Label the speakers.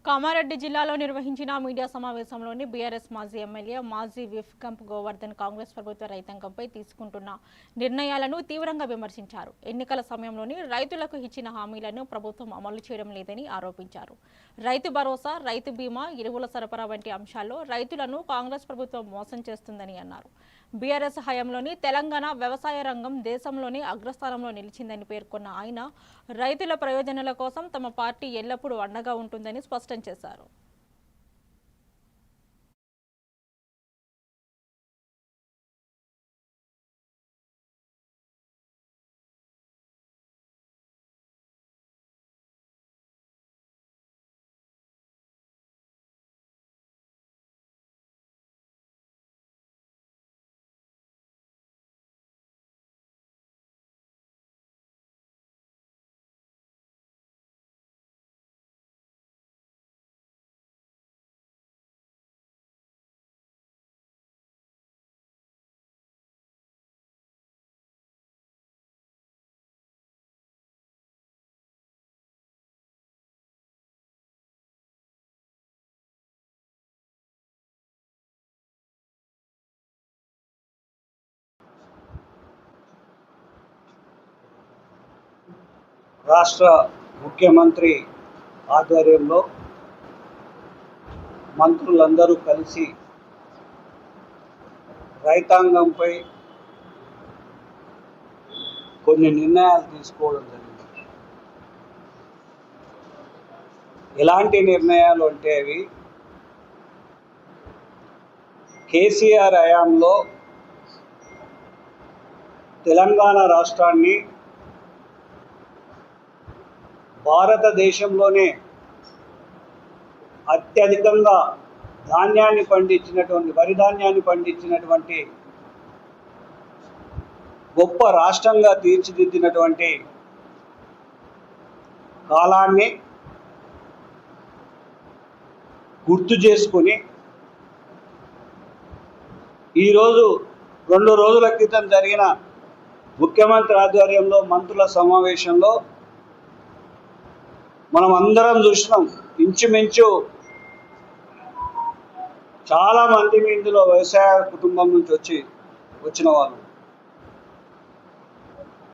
Speaker 1: కామారెడ్డి జిల్లాలో నిర్వహించిన media సమావేశంలోని BRS మాజీ ఎమ్మెల్యే మాజీ విప్ గంప్ గోవర్ధన్ కాంగ్రెస్ ప్రభుత్వ రైతాంగంపై తీసుకుంటున్న నిర్ణయాలను తీవ్రంగా విమర్శించారు. ఎన్నికల సమయంలోని రైతులకు ఇచ్చిన హామీలను ప్రభుత్వం అమలు చేయడం లేదని ఆరోపించారు. రైతు భరోసా, రైతు బీమా, ఎరువుల సరఫరా వంటి అంశాల్లో రైతులను కాంగ్రెస్ ప్రభుత్వం మోసం చేస్తుందని అన్నారు. బీఆర్ఎస్ హయాంలోని తెలంగాణ వ్యవసాయ రంగం దేశంలోనే అగ్రస్థానంలో నిలిచిందని పేర్కొన్న ఆయన రైతుల ప్రయోజనాల కోసం తమ పార్టీ ఎల్లప్పుడూ అండగా ఉంటుందని స్పష్టం చేశారు.
Speaker 2: రాష్ట్ర ముఖ్యమంత్రి ఆధ్వర్యంలో మంత్రులందరూ కలిసి రైతాంగంపై కొన్ని నిర్ణయాలు తీసుకోవడం జరిగింది. ఎలాంటి నిర్ణయాలు అంటే అవి కేసీఆర్ హయాంలో తెలంగాణ రాష్ట్రాన్ని భారతదేశంలోనే అత్యధికంగా ధాన్యాన్ని పండించినటువంటి వరి ధాన్యాన్ని పండించినటువంటి గొప్ప రాష్ట్రంగా తీర్చిదిద్దినటువంటి కాలాన్ని గుర్తు చేసుకుని ఈరోజు 2 రోజుల క్రితం జరిగిన ముఖ్యమంత్రి ఆధ్వర్యంలో మంత్రుల సమావేశంలో మనం అందరం చూసినాం. ఇంచుమించు చాలామంది ఇందులో వ్యవసాయ కుటుంబం నుంచి వచ్చిన వాళ్ళు